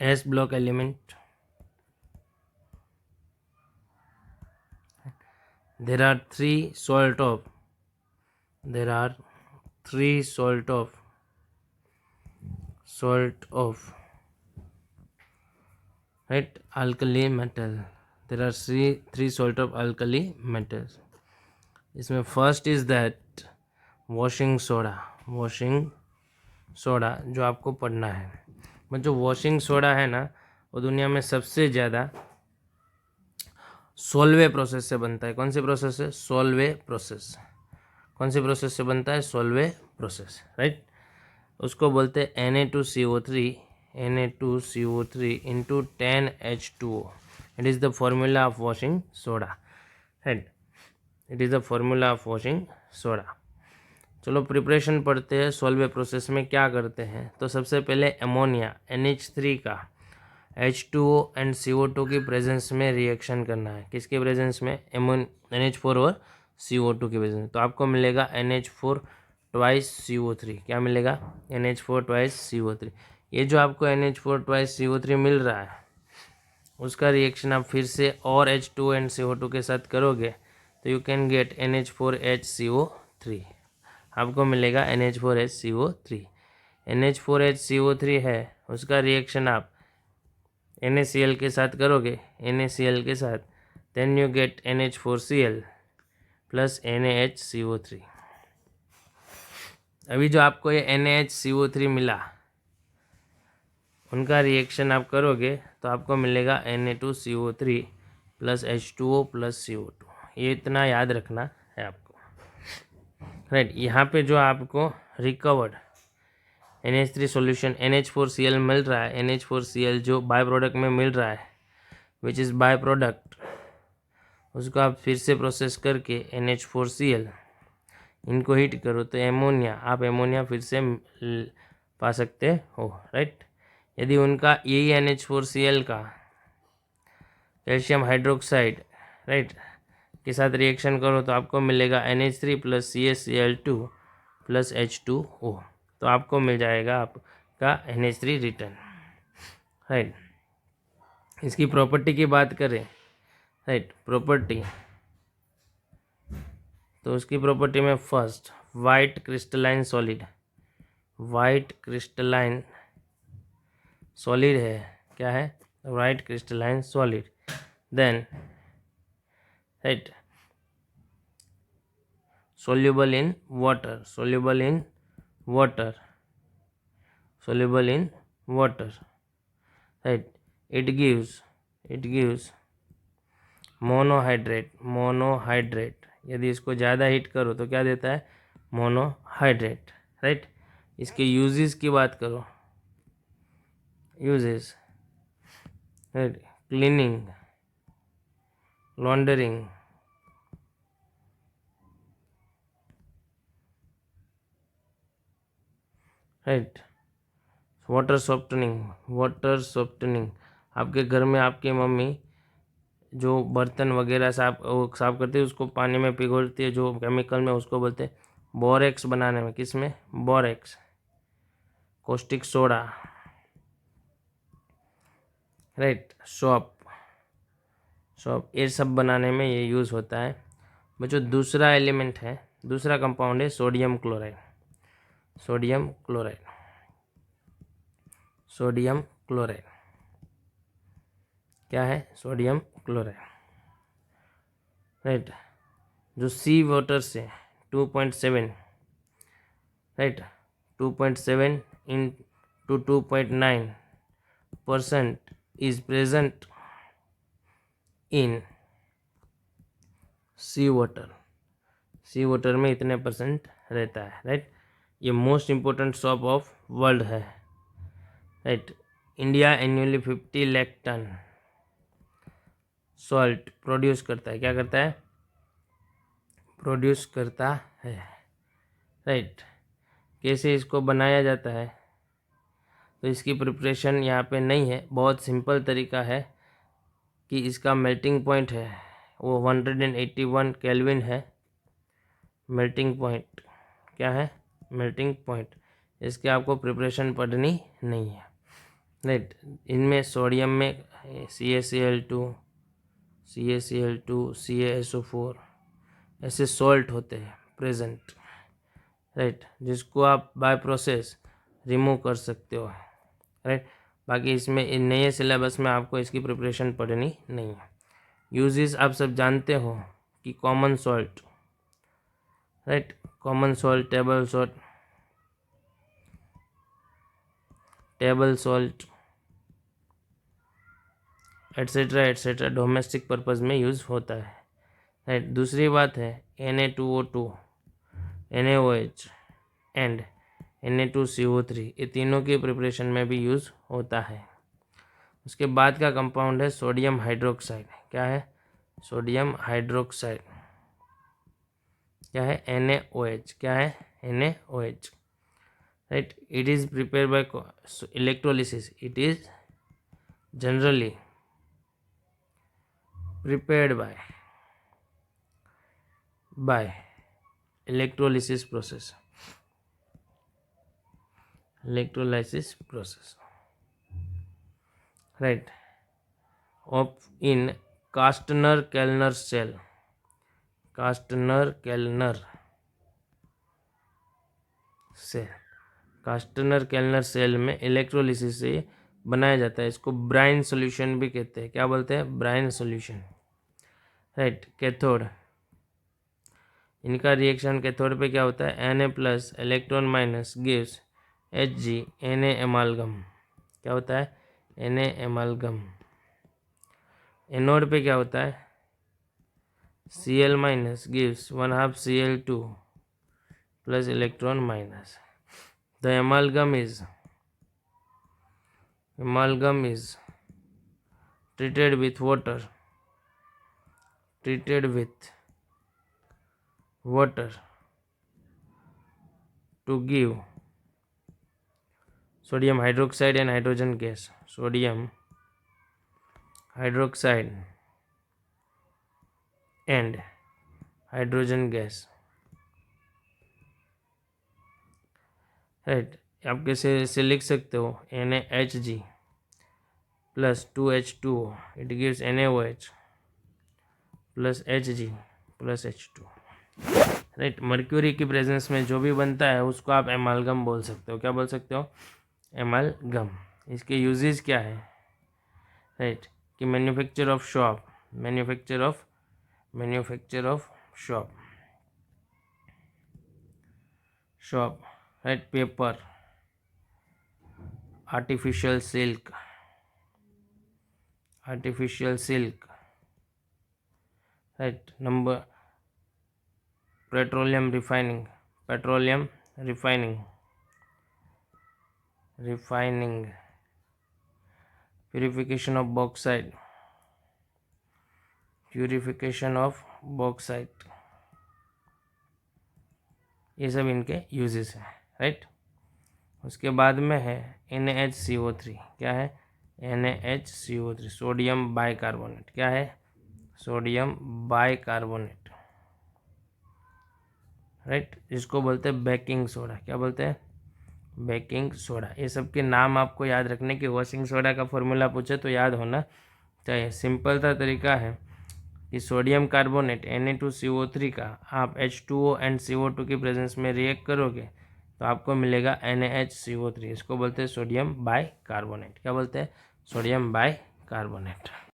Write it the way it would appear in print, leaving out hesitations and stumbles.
S block element. There are three salt of right alkali metal. There are three salt of alkali metals. इसमें first is that washing soda जो आपको पढ़ना है। But जो washing soda है ना, वो दुनिया में सबसे ज़्यादा सोलवे प्रोसेस से बनता है। कौन सी प्रोसेस है? सोलवे प्रोसेस। कौन सी प्रोसेस से बनता है? सोलवे प्रोसेस, राइट। उसको बोलते हैं Na2CO3 into 10H2O। It is the formula of washing soda, right. It is the formula of washing soda. चलो प्रिपरेशन पढ़ते हैं। सोलवे प्रोसेस में क्या करते हैं? तो सबसे पहले अमोनिया NH3 का H2O एंड CO2 की प्रेजेंस में रिएक्शन करना है। किसके प्रेजेंस में? NH4 और CO2 की प्रेजेंस। तो आपको मिलेगा NH4 ट्वाइस CO3। क्या मिलेगा? NH4 twice CO3। ये जो आपको NH4 ट्वाइस CO3 मिल रहा है, उसका रिएक्शन आप फिर से और H2 एंड CO2 के साथ करोगे तो यू कैन गेट NH4HCO3। आपको मिलेगा NH4HCO3। NH4HCO3 है, उसका रिएक्शन आप NaCl के साथ करोगे, NaCl के साथ, then you get NH4Cl plus NaHCO3। अभी जो आपको ये NaHCO3 मिला, उनका रिएक्शन आप करोगे तो आपको मिलेगा Na2CO3 plus H2O plus CO2। ये इतना याद रखना है आपको, राइट। यहाँ पे जो आपको रिकवर्ड NH3 सॉल्यूशन NH4Cl मिल रहा है, NH4Cl जो बाय प्रोडक्ट में मिल रहा है, विच इज़ बाय प्रोडक्ट, उसको आप फिर से प्रोसेस करके NH4Cl इनको हीट करो तो आप एमोनिया फिर से पा सकते हो, राइट। यदि उनका यही NH4Cl का कैल्शियम हाइड्रोक्साइड, राइट, के साथ रिएक्शन करो तो आपको मिलेगा NH3 plus CaCl2 plus H2O। तो आपको मिल जाएगा आपका NH3 रिटर्न, राइट। इसकी प्रॉपर्टी की बात करें, राइट, प्रॉपर्टी, तो उसकी प्रॉपर्टी में फर्स्ट वाइट क्रिस्टलाइन सॉलिड है। क्या है? White crystalline solid. Then, right, soluble in water, right। it gives monohydrate. यदि इसको ज़्यादा हीट करो तो क्या देता है? Monohydrate, right. इसके यूजेस की बात करो, uses, right, cleaning, laundering, right, water softening. आपके घर में आपकी मम्मी जो बर्तन वगैरह साफ करती है, उसको पानी में पिघोलती है, जो केमिकल में, उसको बोलते हैं बोरेक्स बनाने में। किस में? Borax, caustic soda, right, shop, ये सब बनाने में ये यूज़ होता है। बच्चों दूसरा एलिमेंट है, दूसरा कंपाउंड है सोडियम क्लोराइड। क्या है? सोडियम क्लोराइड, राइट, जो सी वाटर से 2.7, right, 2.7 into 2.9% is present in sea water में इतने परसेंट रहता है, राइट। ये most important soap of world है, right. India annually 50 lakh tonne salt produce करता है। क्या करता है? प्रोड्यूस करता है, राइट। कैसे इसको बनाया जाता है? तो इसकी प्रिपरेशन यहाँ पे नहीं है, बहुत सिंपल तरीका है कि इसका मेल्टिंग पॉइंट है वो 181 केल्विन है। मेल्टिंग पॉइंट क्या है? Melting point. इसके आपको प्रिपरेशन पढ़नी नहीं है, राइट। इनमें सोडियम में CaCl2, CaSO4 ऐसे सॉल्ट होते हैं प्रेजेंट, राइट, जिसको आप बाय प्रोसेस रिमूव कर सकते हो, राइट। बाकी इसमें इन नए सिलेबस में आपको इसकी प्रिपरेशन पढ़नी नहीं है। यूजेस आप सब जानते हो कि common salt, right, common salt, table salt etcetera etcetera domestic purpose में यूज़ होता है, राइट। दूसरी बात है Na2O2, NaOH एंड Na2CO3, ये तीनों की प्रिपरेशन में भी यूज़ होता है। उसके बाद का कंपाउंड है सोडियम हाइड्रोक्साइड। क्या है? Sodium hydroxide. क्या है? NaOH। क्या है? NaOH, right. It is prepare by electrolysis. It is generally prepared by electrolysis process, right, of in Kastner-Kellner cell, Castner Kellner cell में इलेक्ट्रोलिसिस से बनाया जाता है। इसको ब्राइन सॉल्यूशन भी कहते हैं। क्या बोलते हैं? Brine solution, right. कैथोड, इनका रिएक्शन कैथोड पे क्या होता है? Na+ electron minus gives Hg Na एमालगम। क्या होता है? Na एमालगम। एनोड पे क्या होता है? Cl- gives 1/2 Cl2 plus electron minus. The एमालगम is treated with water to give sodium hydroxide and hydrogen gas. Sodium hydroxide and hydrogen gas, right. आप कैसे इसे लिख सकते हो? NaHg plus 2H2O, it gives NaOH plus Hg plus H2, right. Mercury की presence में जो भी बनता है उसको आप एमालगम बोल सकते हो। क्या बोल सकते हो? एमालगम। इसके यूजेस क्या है, राइट, कि manufacture of shop, right, paper, artificial silk, right. Number petroleum refining, purification of bauxite, ये सब इनके यूजेस हैं, राइट। उसके बाद में है NaHCO3। क्या है? NaHCO3 sodium bicarbonate. क्या है? सोडियम बाइकार्बोनेट, राइट, जिसको बोलते हैं बेकिंग सोडा। क्या बोलते हैं? Baking soda. ये सब के नाम आपको याद रखने की, वॉशिंग सोडा का फॉर्मूला पूछे तो याद होना चाहिए। सिंपल सा तरीका है कि सोडियम कार्बोनेट Na2CO3 का आप H2O एंड CO2 की प्रेजेंस में रिएक्ट करोगे तो आपको मिलेगा NaHCO3। इसको बोलते हैं सोडियम बाइकार्बोनेट। क्या बोलते हैं? Sodium bicarbonate.